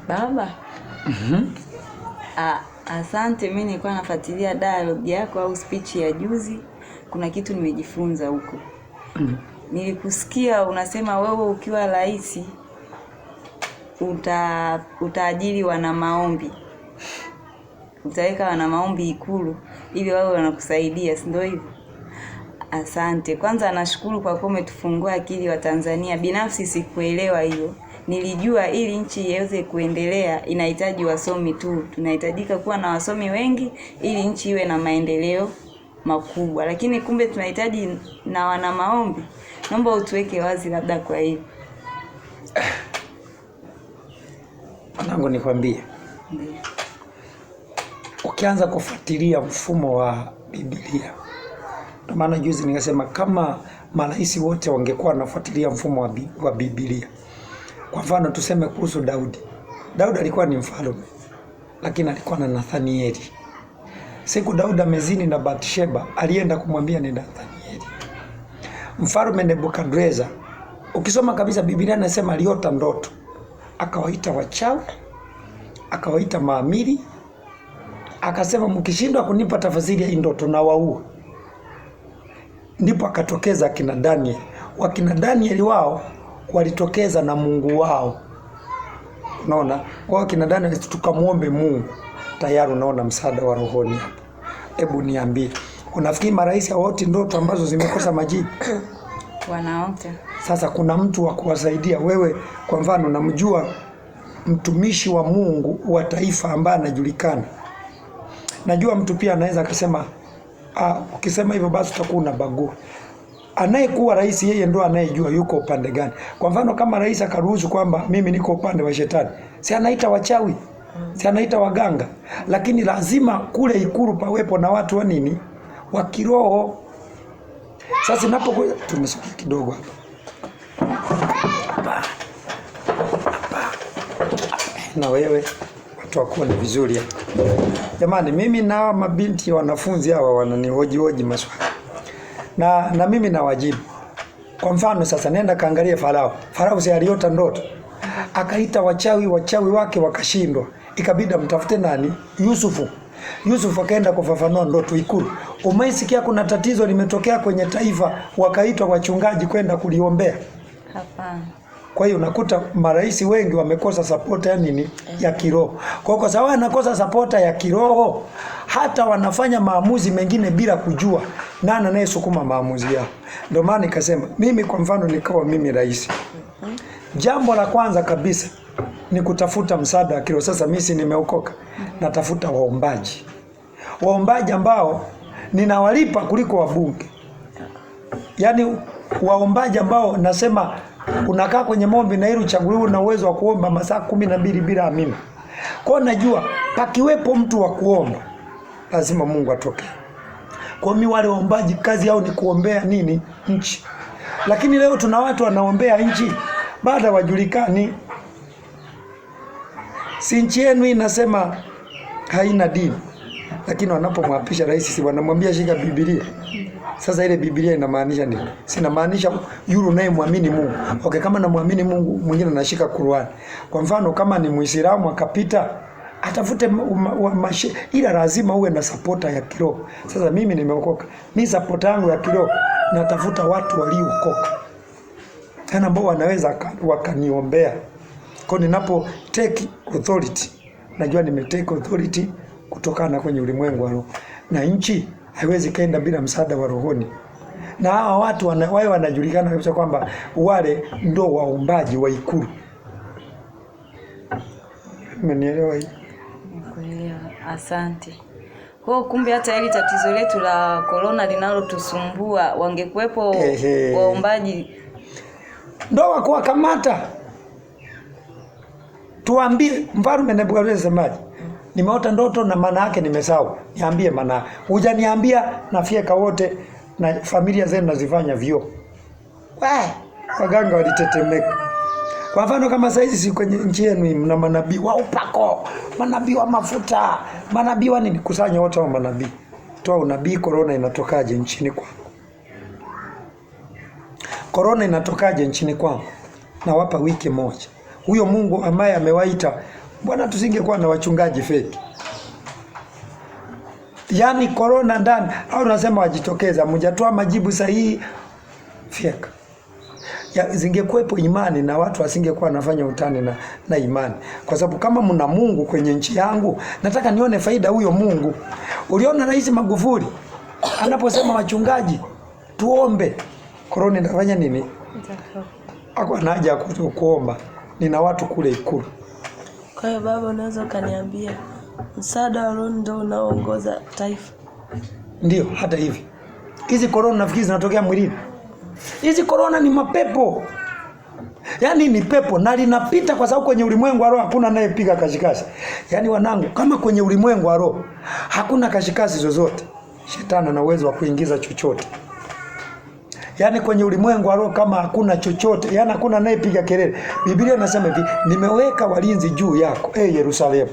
Baba. Asante, mimi nilikuwa nafuatilia dialogue yako au speech ya juzi. Kuna kitu nimejifunza huko. Nilikusikia unasema wewe ukiwa rais utaajiri wana maombi. Utaweka wana maombi Ikulu ili wao wanakusaidia, si ndio hivyo? Asante. Kwanza nashukuru kwa kuwa umetufungua akili wa Tanzania. Binafsi sikuelewa hiyo. Nilijua ili nchi iweze kuendelea inahitaji wasomi tu. Tunahitajika kuwa na wasomi wengi ili nchi iwe na maendeleo makubwa. Lakini kumbe tunahitaji na wana maombi. Naomba utuweke wazi labda kwa hiyo. Mwanangu nikwambie. Ukianza kufuatilia mfumo wa Biblia. Ndio maana juzi nikasema kama marais wote wangekuwa wanafuatilia mfumo wa Biblia. Kwa mfano tuseme kuhusu Daudi. Daudi alikuwa ni mfalme, lakini alikuwa na Nathanieli. Siku Daudi amezini na Bathsheba, alienda kumwambia ni Nathanieli. Mfalme Nebukadreza, ukisoma kabisa Biblia inasema aliota ndoto. Akawaita wachawi, akawaita maamiri, akasema mkishindwa kunipa tafsiri ya ndoto na waua. Ndipo akatokeza kina Daniel. Wakina Daniel wao walitokeza na Mungu wao. Unaona? Wao kina Daniel tukamuombe Mungu. Tayari unaona msaada wa rohoni hapo. Hebu niambie, unafikiri marais wote ndoto ambazo zimekosa majibu? Wanaota. Sasa kuna mtu wa kuwasaidia wewe. Kwa mfano namjua mtumishi wa Mungu wa taifa ambaye anajulikana. Najua mtu pia anaweza akasema ukisema hivyo basi utakuwa unabagua. Anayekuwa rais yeye ndo anayejua yuko upande gani. Kwa mfano kama rais akaruhusu kwamba mimi niko upande wa shetani, si anaita wachawi, si anaita waganga. Lakini lazima kule Ikulu pawepo na watu wa nini? Wa kiroho. Sasa ninapokuwa tumesoma kidogo hapa. Na wewe watu wakuone vizuri hapa. Jamani, mimi na mabinti wanafunzi hawa wananihoji maswali. Na mimi nawajibu. Kwa mfano sasa nenda kaangalie Farao. Farao si aliota ndoto. Akaita wachawi wake wakashindwa. Ikabidi mtafute nani? Yusufu. Yusufu akaenda kufafanua ndoto Ikulu. Umeisikia kuna tatizo limetokea kwenye taifa wakaitwa wachungaji kwenda kuliombea? Hapana. Kwa hiyo unakuta marais wengi wamekosa support ya nini? Ya kiroho. Kwa sababu wanakosa support ya kiroho, hata wanafanya maamuzi mengine bila kujua nani anayesukuma maamuzi yao. Ndio maana nikasema mimi kwa mfano nikawa mimi rais. Jambo la kwanza kabisa ni kutafuta msaada wa kiroho. Sasa mimi nimeokoka, natafuta waombaji. Waombaji ambao ninawalipa kuliko wabunge. Yaani waombaji ambao nasema unakaa kwenye maombi na ili uchaguliwe na uwezo wa kuomba masaa 12 bila amina. Kwa najua pakiwepo mtu wa kuomba lazima Mungu atoke. Kwa mimi wale waombaji kazi yao ni kuombea nini? Nchi. Lakini leo tuna watu wanaombea nchi baada wajulikani. Si nchi yenu inasema haina dini. Lakini wanapomwapisha rais si wanamwambia shika Biblia. Sasa ile Biblia inamaanisha nini? Sina maanisha yule unayemwamini Mungu. Okay, kama namwamini Mungu mwingine anashika Qur'an. Kwa mfano kama ni Muislamu akapita atafute ila lazima uwe na supporter ya kiroho. Sasa mimi nimeokoka. Mimi supporter yangu ya kiroho natafuta watu waliokoka. Tena ambao wanaweza wakaniombea. Kwa ninapo take authority, najua take authority kutokana kwenye ulimwengu wa roho. Na nchi haiwezi kaenda bila msaada wa rohoni. Na hawa watu wao wanajulikana kabisa kwamba wale ndo waombaji wa Ikulu. Umenielewa hii? Nimekuelewa. Asante. Kwa kumbe hata hili tatizo letu la corona linalotusumbua wangekuepo waombaji ndo wako kamata. Tuambie mfalme Nebukadneza semaje? Nimeota ndoto na maana yake nimesahau. Niambie maana. Hujaniambia nafieka wote na familia zenu nazifanya vyo. Waganga walitetemeka. Kwa mfano kama saizi si kwenye nchi yenu mna manabii wa upako, manabii wa mafuta, manabii wa nini? Kusanya wote wa manabii. Toa unabii corona inatokaje nchini kwangu? Corona inatokaje nchini kwangu? Na wapa wiki moja. Huyo Mungu ambaye amewaita Bwana, tusingekuwa na wachungaji feki. Yaani corona ndani, au unasema wajitokeza, mjatoa majibu sahihi, feka. Ya zingekuwepo imani na watu wasingekuwa wanafanya utani na imani. Kwa sababu kama mna Mungu kwenye nchi yangu, nataka nione faida huyo Mungu. Uliona Rais Magufuli anaposema wachungaji tuombe, corona inafanya nini? Hakuwa na haja ya kuomba. Nina watu kule Ikulu. Kwa hiyo baba, unaweza kaniambia msaada wa roho ndio unaoongoza taifa? Ndio, hata hivi. Hizi corona nafikiri zinatokea mwilini. Hizi corona ni mapepo. Yaani ni pepo na linapita, kwa sababu kwenye ulimwengu wa roho hakuna anayepiga kashikashi. Yaani wanangu, kama kwenye ulimwengu wa roho hakuna kashikashi zozote, shetani ana uwezo wa kuingiza chochote. Yaani kwenye ulimwengu wa roho kama hakuna chochote, yaani hakuna anayepiga kelele. Biblia inasema hivi, nimeweka walinzi juu yako, Yerusalemu.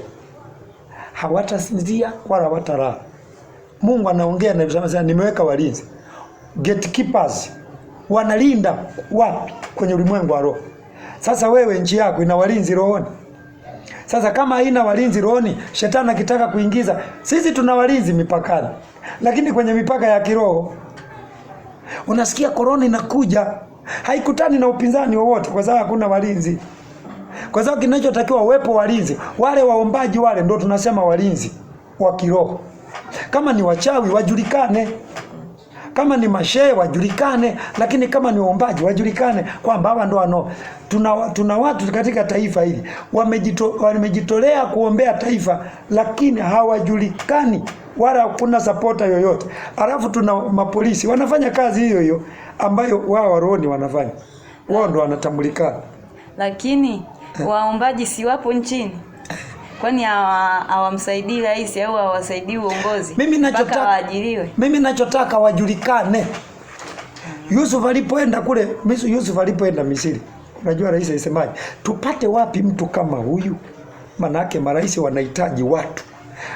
Hawatasinzia wala hawatalala. Mungu anaongea na Yerusalemu, nimeweka walinzi. Gatekeepers wanalinda wapi? Kwenye ulimwengu wa roho. Sasa wewe nchi yako ina walinzi rohoni. Sasa kama haina walinzi rohoni, shetani akitaka kuingiza, sisi tuna walinzi mipakani, lakini kwenye mipaka ya kiroho unasikia corona inakuja, haikutani na upinzani wowote, kwa sababu hakuna walinzi. Kwa sababu kinachotakiwa uwepo walinzi, wale waombaji wale ndio tunasema walinzi wa kiroho. Kama ni wachawi wajulikane, kama ni mashehe wajulikane, lakini kama ni waombaji wajulikane kwamba hawa ndio wanao. Tuna watu katika taifa hili wamejitolea kuombea taifa, lakini hawajulikani wala kuna supporter yoyote. Alafu tuna mapolisi wanafanya kazi hiyo hiyo ambayo wao rohoni wanafanya. Wao ndio wanatambulikana. Lakini waombaji si wapo nchini? Kwani hawamsaidii rais au hawasaidii uongozi? Mpaka waajiriwe. Mimi ninachotaka wajulikane. Yusuf alipoenda kule, Yusuf alipoenda Misri, unajua rais alisemaje? Tupate wapi mtu kama huyu? Manake marais wanahitaji watu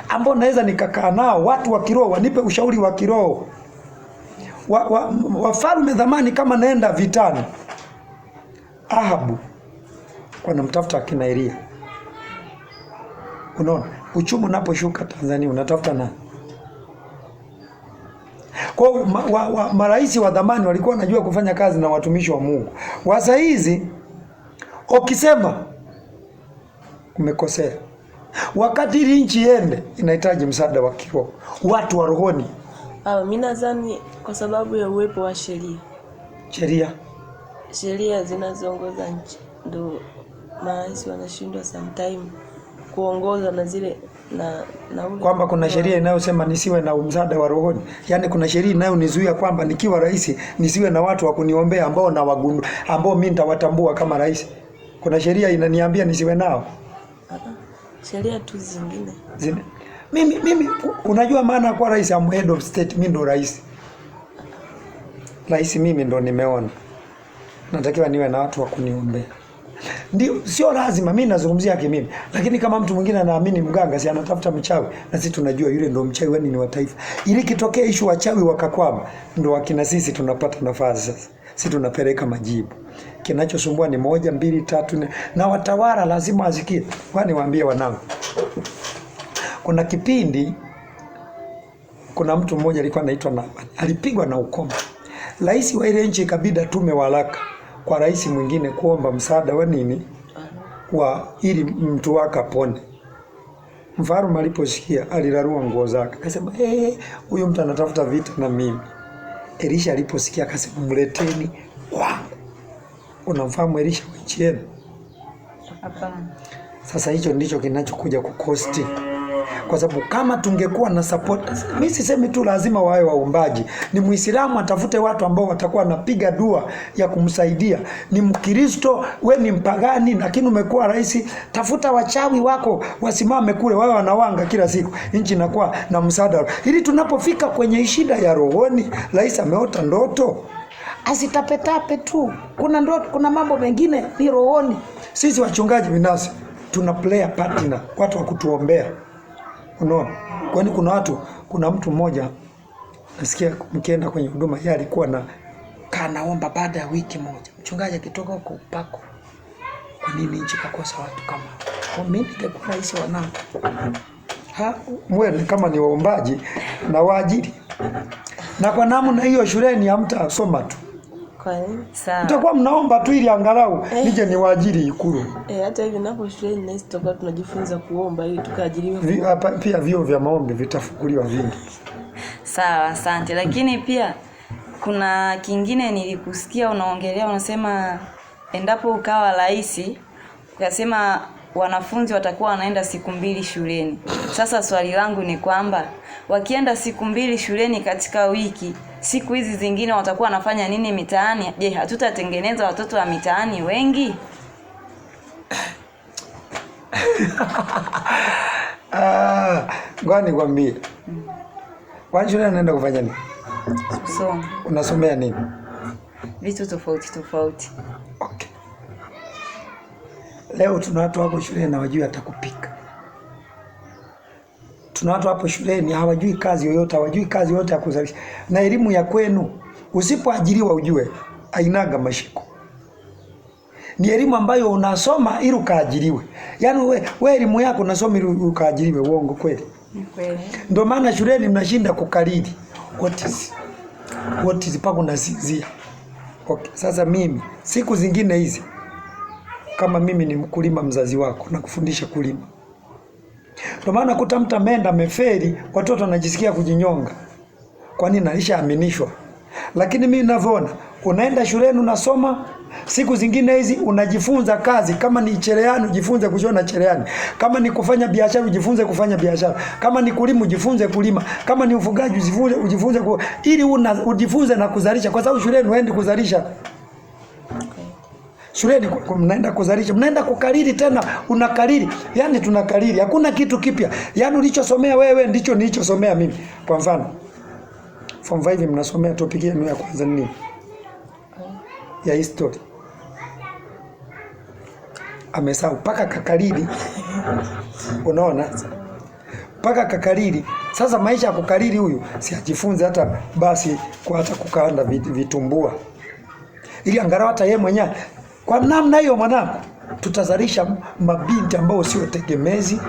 ambao naweza nikakaa nao, watu wa kiroho, wanipe ushauri wa kiroho. Wafalme zamani kama naenda vitani, Ahabu wanamtafuta akina Elia. Unaona, uchumi unaposhuka Tanzania unatafuta nani? Kwa marais wa zamani walikuwa wanajua kufanya kazi na watumishi wa Mungu. Sasa hizi ukisema umekosea. Wakati ili nchi iende inahitaji msaada wa kiroho, watu wa rohoni. Mimi nadhani kwa sababu ya uwepo wa sheria zinazoongoza nchi, ndio marais wanashindwa sometime kuongoza na zile na ule, kwamba kuna sheria inayosema nisiwe na msaada wa rohoni. Yaani kuna sheria inayonizuia kwamba nikiwa rais nisiwe na watu wa kuniombea ambao na wagundu, ambao mimi nitawatambua kama rais. Kuna sheria inaniambia nisiwe nao. Sheria tu zingine. Mimi unajua maana kwa rais am head of state, mimi ndo rais. Rais mimi ndo nimeona. Natakiwa niwe na watu wa kuniombea. Ndio, sio lazima mimi nazungumzia yake mimi. Lakini kama mtu mwingine anaamini mganga, si anatafuta mchawi, na sisi tunajua yule ndo mchawi, wani ni wa taifa. Ili kitokea issue wachawi wakakwama, ndo wakina sisi tunapata nafasi sasa. Sisi tunapeleka majibu. Kinachosumbua ni 1, 2, 3, 4 na watawala lazima asikie. Kwani waambie wanangu. Kuna kipindi kuna mtu mmoja alikuwa anaitwa Naamani. Alipigwa na ukoma. Rais wa ile nchi ikabidi atume waraka kwa rais mwingine kuomba msaada wa nini? Ili mtu wake apone. Mfalme aliposikia alirarua nguo zake. Akasema, huyu mtu anatafuta vita na mimi." Elisha aliposikia akasema, "Mleteni kwangu." Unamfahamu Elisha wa nchi yenu? Hapana. Sasa hicho ndicho kinachokuja kukosti. Kwa sababu kama tungekuwa na support, mimi sisemi tu lazima wawe waombaji. Ni Muislamu atafute watu ambao watakuwa napiga dua ya kumsaidia. Ni Mkristo, we ni mpagani, lakini umekuwa rais, tafuta wachawi wako wasimame kule, wao wanawanga kila siku. Nchi inakuwa na msaada. Ili tunapofika kwenye shida ya rohoni, rais ameota ndoto, asitapetape tu. Kuna ndoto, kuna mambo mengine ni rohoni. Sisi wachungaji binafsi tuna player partner, watu wa kutuombea. Unaona? Kwani kuna mtu mmoja nasikia mkienda kwenye huduma, yeye alikuwa na kanaomba baada ya wiki moja. Mchungaji akitoka huko upako, kwa nini nchi kakosa watu kama mimi ningekuwa rais wanangu. Mwe kama ni waombaji na waajiri. Na kwa namna hiyo shuleni hamtasoma tu. Kwa nini? Sawa. Mtakuwa mnaomba tu ili angalau nije ni waajiri Ikulu. Hata hivi napo shuleni na sisi tutakuwa tunajifunza kuomba ili tukaajiriwe. Pia vyuo vya maombi vitafunguliwa vingi. Sawa, asante. Lakini pia kuna kingine nilikusikia unaongelea, unasema endapo ukawa rais, ukasema wanafunzi watakuwa wanaenda siku 2 shuleni. Sasa swali langu ni kwamba wakienda siku 2 shuleni katika wiki, siku hizi zingine watakuwa wanafanya nini mitaani? Je, hatutatengeneza watoto wa mitaani wengi? Ngoja nikwambie. Kwani shule anaenda kufanya nini? Kusoma. Unasomea nini? Vitu tofauti. Okay. Leo tuna watu wako shuleni na hawajui hata kupika. Tuna watu hapo shuleni hawajui kazi yoyote, ya kuzalisha. Na elimu ya kwenu usipoajiriwa ujue hainaga mashiko. Ni elimu ambayo unasoma ili ukaajiriwe. Yaani we elimu yako unasoma ili ukaajiriwe, uongo kweli? Kweli. Ndio maana shuleni mnashinda kukariri. What is pako nasinzia. Okay, sasa mimi siku zingine hizi kama mimi ni mkulima mzazi wako na kufundisha kulima. Ndio maana kuta mtu ameenda ameferi, watoto wanajisikia kujinyonga. Kwa nini? Alishaminishwa. Lakini mimi ninavyoona, unaenda shuleni unasoma, siku zingine hizi unajifunza kazi. Kama ni cherehani ujifunze kushona cherehani. Kama ni kufanya biashara ujifunze kufanya biashara. Kama ni kulima ujifunze kulima. Kama ni ufugaji ujifunze ili ujifunze na kuzalisha, kwa sababu shuleni uendi kuzalisha. Shuleni mnaenda kuzalisha, mnaenda kukariri tena, unakariri. Yaani tunakariri, hakuna kitu kipya. Yaani ulichosomea wewe ndicho nilichosomea mimi. Kwa mfano, form 5 mnasomea topic yenu ya kwanza nini? Ya history. Amesahau paka kakariri. Unaona? Paka kakariri. Sasa maisha ya kukariri huyu si ajifunze hata basi kwa hata kukaanda vitumbua. Ili angalau hata yeye mwenyewe. Kwa namna hiyo mwanangu, tutazalisha mabinti ambao sio tegemezi.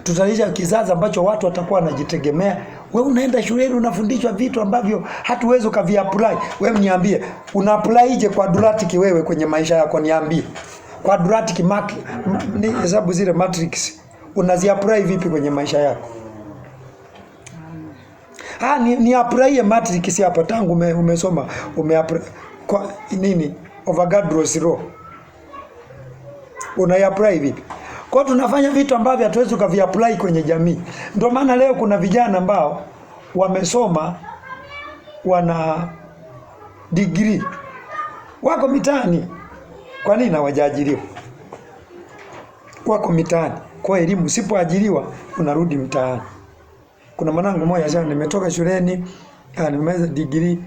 Tutazalisha kizazi ambacho watu watakuwa wanajitegemea. Wewe unaenda shuleni unafundishwa vitu ambavyo hatuwezi kuvi-apply. Wewe niambie, una-applyje quadratic wewe kwenye maisha yako, niambie. Quadratic ni hesabu zile matrix. Unazi-apply vipi kwenye maisha yako? Ni apply matrix hapa tangu umesoma, ume-apply kwa nini? Avogadro's law. Unai-apply vipi? Kwa tunafanya vitu ambavyo hatuwezi kuvi-apply kwenye jamii. Ndio maana leo kuna vijana ambao wamesoma, wana degree, wako mitaani. Kwa nini hawajaajiriwa? Wako mitaani. Kwa elimu usipoajiriwa unarudi mtaani. Kuna mwanangu mmoja sana, nimetoka shuleni, nimemaliza degree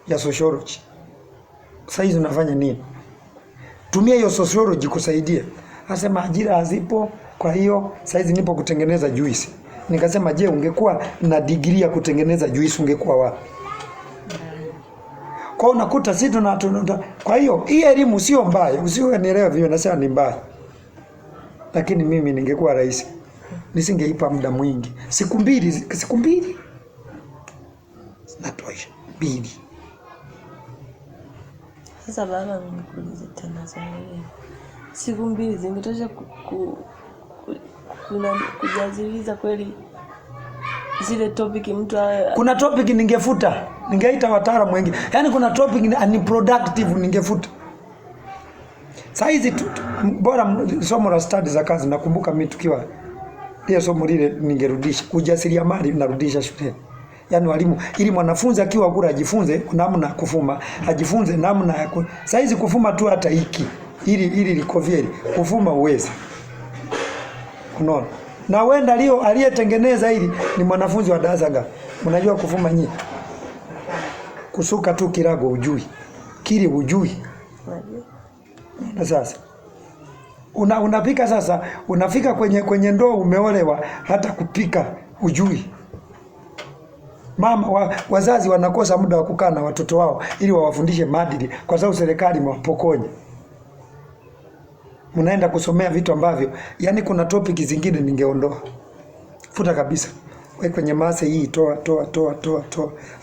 ya sociology. Sasa hizo unafanya nini? Tumia hiyo sociology kusaidia. Anasema ajira hazipo, kwa hiyo saizi nipo kutengeneza juice. Nikasema je, ungekuwa na degree ya kutengeneza juice ungekuwa wapi? Kwa unakuta sisi kwa hiyo hii elimu sio mbaya, usionielewe vile nasema ni mbaya. Lakini mimi ningekuwa rais, nisingeipa muda mwingi. Siku mbili. Natosha. 2. Sasa baba, nikuulize tena swali. Siku 2 zingetosha kujaziliza kweli zile topic mtu Kuna topic ningefuta, ningeita wataalamu wengine. Yaani kuna topic ni productive ningefuta. Saizi bora somo la study za kazi, nakumbuka mimi tukiwa ile somo lile ningerudisha. Ujasiriamali narudisha shuleni. Yaani walimu ili mwanafunzi akiwa kula ajifunze namna ya kufuma, ajifunze namna ya saizi kufuma tu hata hiki ili likovieri kufuma uwezi. Unaona? Na wenda leo aliyetengeneza hili ni mwanafunzi wa darasa ngapi? Mnajua kufuma nyinyi? Kusuka tu kirago ujui. Kile ujui. Na sasa unapika sasa, unafika kwenye ndoo umeolewa, hata kupika ujui. Mama wazazi wanakosa muda wa kukaa na watoto wao ili wawafundishe maadili kwa sababu serikali imewapokonya. mnaenda kusomea vitu ambavyo yani kuna topic zingine ningeondoa. Futa kabisa. Wewe kwenye mase hii toa.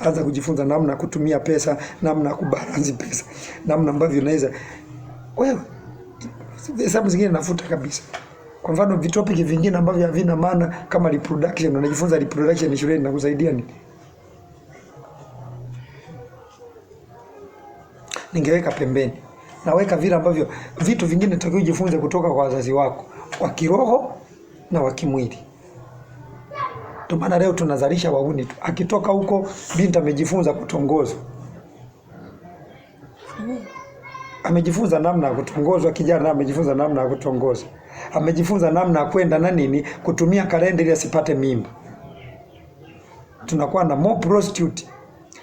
Anza kujifunza namna kutumia pesa, namna kubalance pesa, namna ambavyo unaweza wewe hesabu zingine nafuta kabisa. Kwa mfano vitopic vingine ambavyo havina maana kama reproduction, unajifunza reproduction shuleni na kusaidia nini? Ningeweka pembeni. Naweka vile ambavyo vitu vingine utakiwa ujifunze kutoka kwa wazazi wako, wa kiroho na wa kimwili. Ndio maana leo tunazalisha wahuni tu. Akitoka huko binti amejifunza kutongozwa. Amejifunza namna ya kutongozwa, kijana amejifunza namna ya kutongozwa. Amejifunza namna ya kwenda na nini, kutumia kalenda ili asipate mimba. Tunakuwa na more prostitute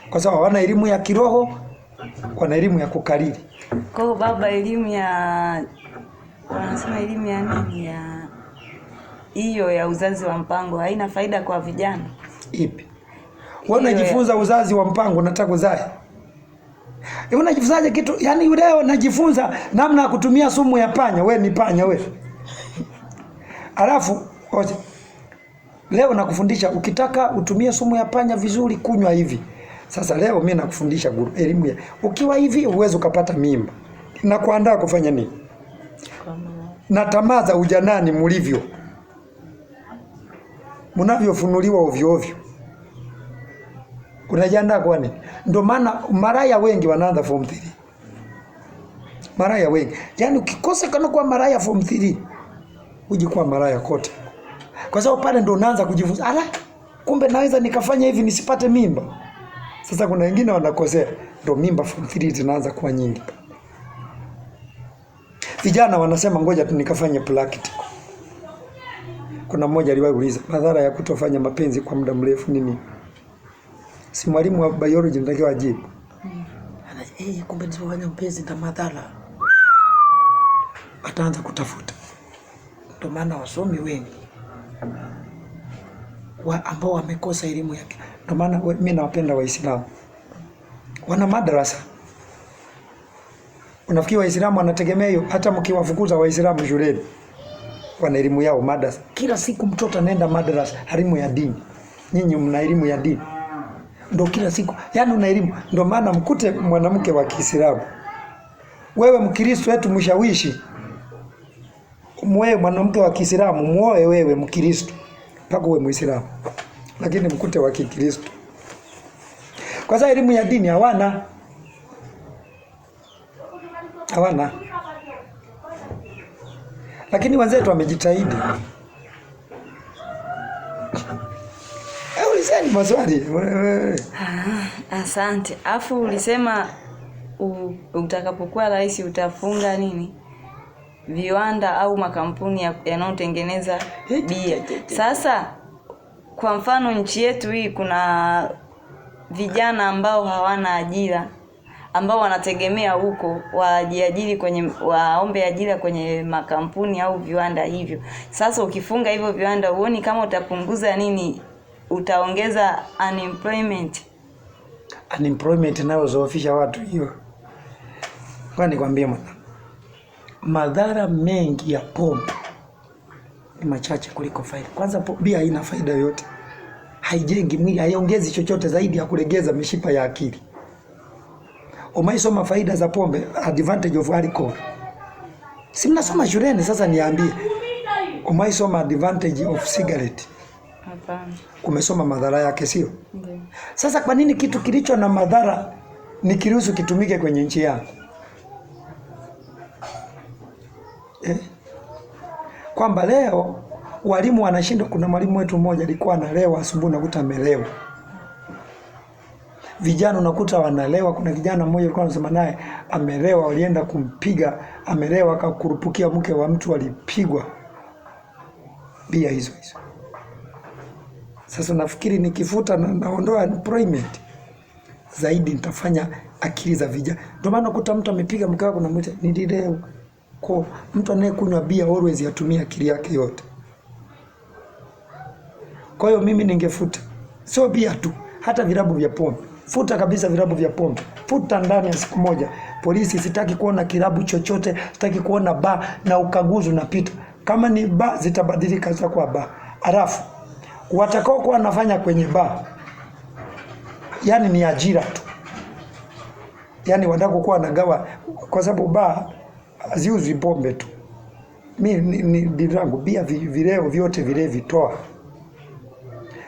kwa sababu hawana elimu ya kiroho, wana elimu ya kukariri. Kwa hiyo baba, elimu ya wanasema elimu ya nini, ya hiyo ya uzazi wa mpango haina faida kwa vijana? Ipi? Wewe unajifunza uzazi wa mpango, unataka uzae. Unajifunzaje kitu? Yaani leo najifunza namna ya kutumia sumu ya panya. Wewe ni panya wewe. Alafu leo nakufundisha ukitaka utumie sumu ya panya vizuri, kunywa hivi. Sasa leo mimi nakufundisha elimu ya ukiwa hivi uwezo ukapata mimba. Na kuandaa kufanya nini? Na tamaa za ujanani mlivyo. Mnavyofunuliwa ovyo ovyo. Unajiandaa kwa nini? Ndio maana maraya wengi wanaanza form 3. Maraya wengi. Yaani ukikosa kana kuwa maraya form 3, uje kuwa maraya kote. Kwa sababu pale ndio unaanza kujifunza, ala, kumbe naweza nikafanya hivi nisipate mimba. Sasa kuna wengine wanakosea, ndio mimba form 3 zinaanza kuwa nyingi. Vijana wanasema ngoja tu nikafanye practical. Kuna mmoja aliwahi kuuliza, madhara ya kutofanya mapenzi kwa muda mrefu nini? Si mwalimu wa biology natakiwa ajibu. Kumbe nisipofanya mapenzi na madhara. Ataanza kutafuta. Ndio maana wasomi wengi ambao wamekosa elimu yake. Ndio maana mimi nawapenda Waislamu. Wana madrasa. Unafikiri Waislamu wanategemea hiyo? Hata mkiwafukuza Waislamu shuleni, wana elimu yao madrasa. Kila siku mtoto anaenda madrasa, elimu ya dini. Nyinyi mna elimu ya dini. Ndio kila siku. Yaani una elimu. Ndio maana mkute mwanamke wa Kiislamu. Wewe Mkristo wetu mshawishi. Mwoe mwanamke wa Kiislamu, muoe wewe Mkristo. Mpaka uwe Muislamu. Lakini mkute wa Kikristo. Kwa sababu elimu ya dini hawana. Hawana. Lakini wenzetu wamejitahidi. Ulizeni maswali. Asante. Afu ulisema utakapokuwa rais utafunga nini? Viwanda au makampuni yanayotengeneza bia. Sasa kwa mfano nchi yetu hii kuna vijana ambao hawana ajira, ambao wanategemea huko waombe ajira kwenye makampuni au viwanda hivyo. Sasa ukifunga hivyo viwanda, uone kama utapunguza nini, utaongeza unemployment. Unemployment inayozoofisha watu hiyo. Kwani nikwambie mwana, madhara mengi ya pombe ni machache kuliko faida. Kwanza bia haina faida yoyote. Haijengi mwili, haiongezi chochote zaidi ya kulegeza mishipa ya akili. Umaisoma faida za pombe, advantage of alcohol. Si mnasoma shuleni, sasa niambie. Umaisoma advantage of cigarette. Hapana. Umesoma madhara yake sio? Ndiyo. Sasa kwa nini kitu kilicho na madhara nikiruhusu kitumike kwenye nchi yangu? Kwamba leo walimu wanashindwa. Kuna mwalimu wetu mmoja alikuwa analewa asubuhi, nakuta amelewa. Vijana unakuta wanalewa. Kuna kijana mmoja alikuwa anasema naye amelewa, walienda kumpiga, amelewa akakurupukia mke wa mtu, alipigwa bia hizo. Sasa nafikiri nikifuta naondoa employment zaidi, nitafanya akili za vijana. Ndio maana ukuta mtu amepiga mke wako na mmoja nilileo. Kwa mtu anayekunywa bia always yatumia akili yake yote. Kwa hiyo mimi ningefuta. Sio bia tu, hata vilabu vya pombe. Futa kabisa vilabu vya pombe. Futa ndani ya siku moja. Polisi, sitaki kuona kilabu chochote, sitaki kuona bar, na ukaguzi unapita. Kama ni bar zitabadilika za kwa bar. Alafu watakao kuwa wanafanya kwenye bar, yani ni ajira tu. Yani wanataka kuwa wanagawa, kwa sababu bar haziuzi pombe tu. Mimi ni birangu bia vileo vyote vile vitoa.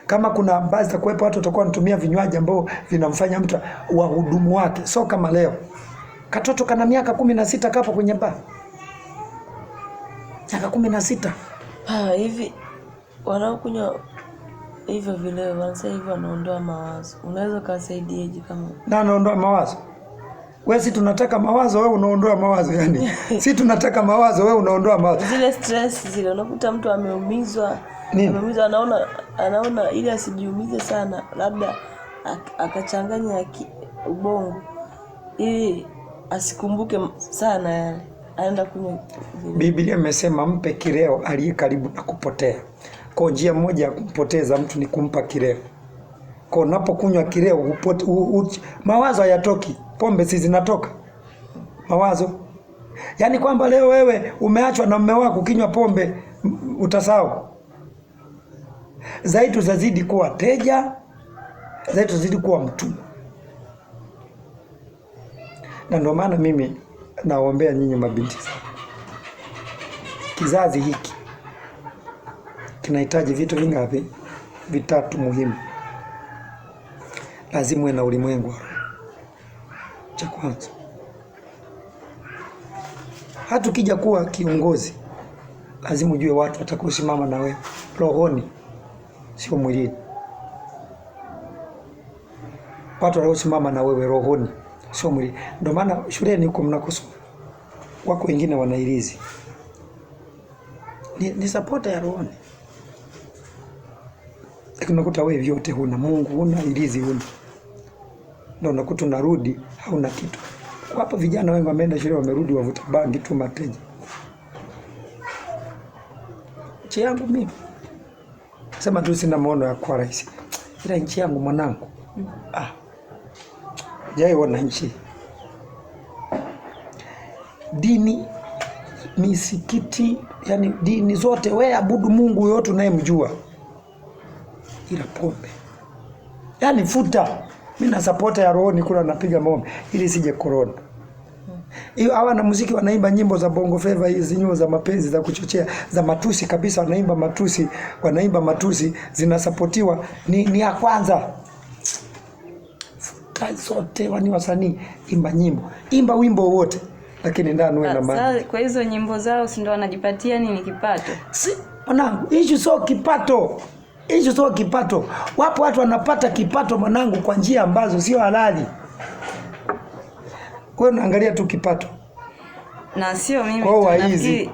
Kama kuna baadhi za kuwepo watu watakuwa wanatumia vinywaji ambao vinamfanya mtu wahudumu wake. So kama leo katoto kana miaka 16 kapo kwenye bar. Miaka 16. Hivi wanaokunywa hivyo vile wanasema hivyo wanaondoa mawazo. Unaweza kusaidiaje kama? Na anaondoa mawazo. Wewe si tunataka mawazo, wewe unaondoa mawazo yani. Si tunataka mawazo, wewe unaondoa mawazo. Zile stress zile unakuta mtu ameumizwa, anaona ili asijiumize sana, labda akachanganya ubongo ili asikumbuke sana yani. Aenda kunywa. Biblia imesema mpe kileo aliye karibu na kupotea. Kwa njia moja ya kumpoteza mtu ni kumpa kileo. Kwa unapokunywa kileo mawazo hayatoki. Pombe si zinatoka mawazo. Yaani kwamba leo wewe umeachwa na mume wako ukinywa pombe utasahau. Zaidi tuzazidi kuwa teja, zaidi tuzidi kuwa mtumwa. Na ndio maana mimi naombea nyinyi mabinti. Kizazi hiki kinahitaji vitu vingapi? Vitatu muhimu. Lazima uwe na ulimwengu. Cha kwanza, hata ukija kuwa kiongozi lazima ujue watu watakusimama na wewe rohoni, sio mwilini. Watu watakusimama na wewe rohoni, sio mwilini. Ndio maana shuleni huko mnakosoma wako wengine wanairizi ni supporter ya rohoni, lakini unakuta wewe vyote huna, Mungu huna, irizi huna. Ndio unakuta unarudi hauna kitu. Kwa hapa vijana wengi wameenda shule wamerudi wavuta bangi tu mateja. Nchi yangu mimi sema tu sina maono ya kuwa rais. Ila nchi yangu mwanangu. Jaiona nchi. Dini, misikiti, yani dini zote wewe abudu Mungu yote unayemjua. Ila pombe. Yani futa. Mimi na supporter ya roho kula napiga maombi ili sije corona. Hiyo hawa na muziki wanaimba nyimbo za bongo flava, hizi nyimbo za mapenzi za kuchochea, za matusi kabisa, wanaimba matusi zinasupportiwa ni ya kwanza. Kazi zote wani wasanii imba wimbo wote, lakini ndani wewe na maana. Kwa hizo nyimbo zao si ndio wanajipatia nini kipato? Si mwanangu, issue sio kipato. Hicho sio kipato. Wapo watu wanapata kipato mwanangu kwa njia ambazo sio halali. Wewe unaangalia tu kipato. Na sio mimi tunafikiri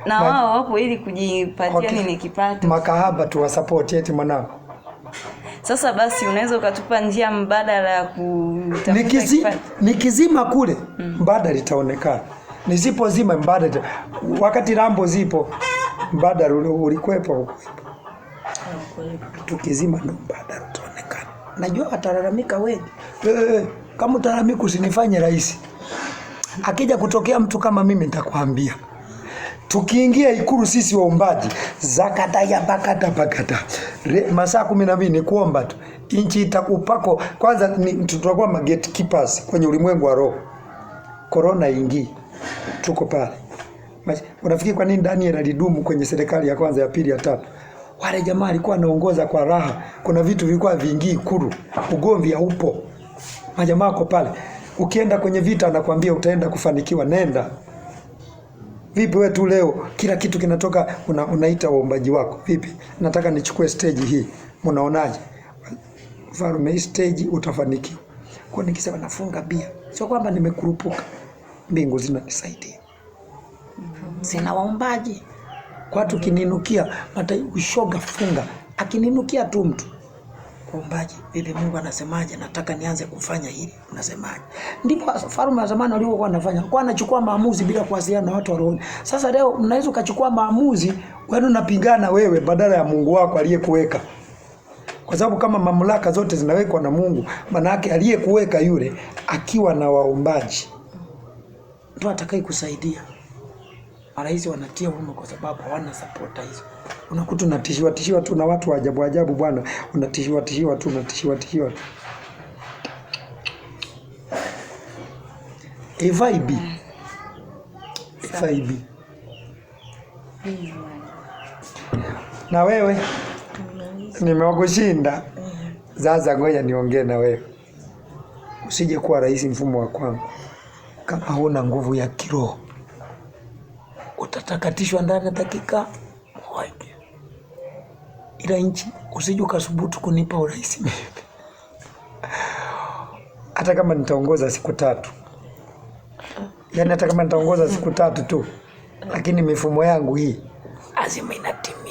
na wao wapo ili kujipatia nini kipato. Makahaba tu wa support eti mwanangu. Sasa basi unaweza ukatupa njia mbadala ya kutafuta kipato. Nikizima kule mbadala itaonekana. Nisipozima mbadala, wakati Rambo zipo mbadala ulikwepo. Tukizima ndo mbadala utaonekana. Najua watalalamika wengi. Kama utalamika usinifanye rais. Akija kutokea mtu kama mimi nitakwambia. Tukiingia Ikulu sisi waombaji, zakata ya bakata. Masaa 12 ni kuomba tu. Inchi itakupako. Kwanza tutakuwa gatekeepers kwenye ulimwengu wa roho. Corona ingii. Tuko pale. Unafikiri kwa nini Daniel alidumu kwenye serikali ya kwanza, ya pili, ya tatu? Wale jamaa alikuwa anaongoza kwa raha. Kuna vitu vilikuwa viingii Ikulu. Ugomvi haupo. Majamaa wako pale. Ukienda kwenye vita anakuambia utaenda kufanikiwa, nenda. Vipi wewe tu leo kila kitu kinatoka unaita waombaji wako. Vipi? Nataka nichukue stage hii. Mnaonaje? Mfalme, stage utafanikiwa. Kwa nikisema nafunga bia, sio kwamba nimekurupuka. Mbingu zinanisaidia. Sina waombaji. Kwa watu kininukia ushoga funga. Akininukia tu mtu. Waombaji, vipi Mungu anasemaje? Nataka nianze kufanya hili. Unasemaje? Ndipo Farume wa zamani walikuwa wanafanya. Kwa anachukua maamuzi bila kuwasiliana na watu wa roho. Sasa leo mnaweza ukachukua maamuzi wewe unapingana wewe badala ya Mungu wako aliyekuweka. Kwa sababu kama mamlaka zote zinawekwa na Mungu, maana yake aliyekuweka yule akiwa na waombaji ndio atakaye kusaidia. Marais wanatia huruma kwa sababu hawana support hizo. Unakuta unatishiwa tu na watu wa ajabu bwana, unatishiwa tu. FIB. Na wewe nimekushinda. Sasa ngoja niongee na wewe. Usije kuwa rais mfumo wa kwangu kama huna nguvu ya kiroho. Utatakatishwa ndani ya dakika moja. Ila nchi usije ukasubutu kunipa urais mimi. Hata kama nitaongoza siku 3. Yaani hata kama nitaongoza siku 3 tu. Lakini mifumo yangu hii lazima inatimia.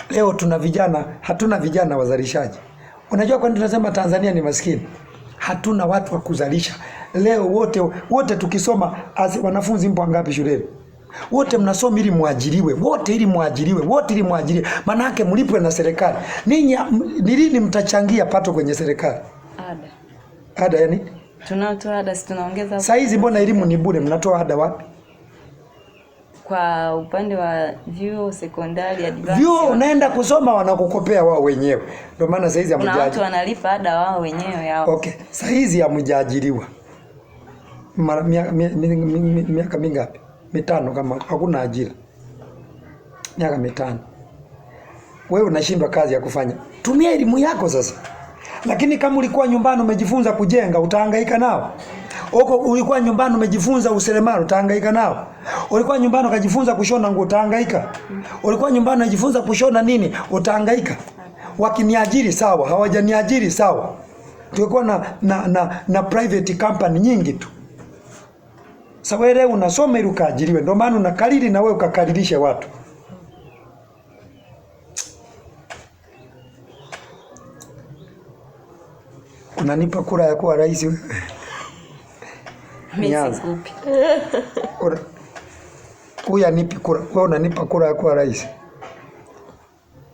Leo hatuna vijana wazalishaji. Unajua kwa nini tunasema Tanzania ni maskini? Hatuna watu wa kuzalisha. Leo wote tukisoma wanafunzi mpo ngapi shuleni? Wote mnasoma ili muajiriwe, maana yake mlipwe na serikali. Ninyi ni lini mtachangia pato kwenye serikali? Ada yani? Tunatoa ada, si tunaongeza. Sasa hizi mbona elimu ni bure, mnatoa ada wapi? Kwa upande wa vyuo sekondari advance. Vyuo unaenda kusoma wanakukopea wao wenyewe. Ndio maana sasa hizi hamjaajiriwa. Kuna watu wanalipa ada wao wenyewe yao. Okay, sasa hizi hamjaajiriwa. Miaka mingapi? 5 kama hakuna ajira. Miaka 5. Wewe unashindwa kazi ya kufanya. Tumia elimu yako sasa. Lakini kama ulikuwa nyumbani umejifunza kujenga, utahangaika nao. Ulikuwa nyumbani umejifunza useremala, utahangaika nao. Ulikuwa nyumbani ukajifunza kushona nguo, utahangaika. Ulikuwa nyumbani unajifunza kushona nini, utahangaika. Wakiniajiri sawa, hawajaniajiri sawa. Tulikuwa na private company nyingi tu. Sasa wewe unasoma ili ukaajiriwe. Ndio maana unakariri na wewe ukakaririsha watu. Unanipa kura ya kuwa rais wewe? Mimi sikupi. Huyu anipi kura, wewe unanipa kura ya kuwa rais?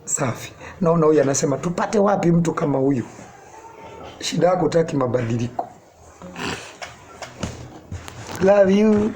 Safi. Naona huyu anasema tupate wapi mtu kama huyu? Shida yako hutaki mabadiliko. Love you.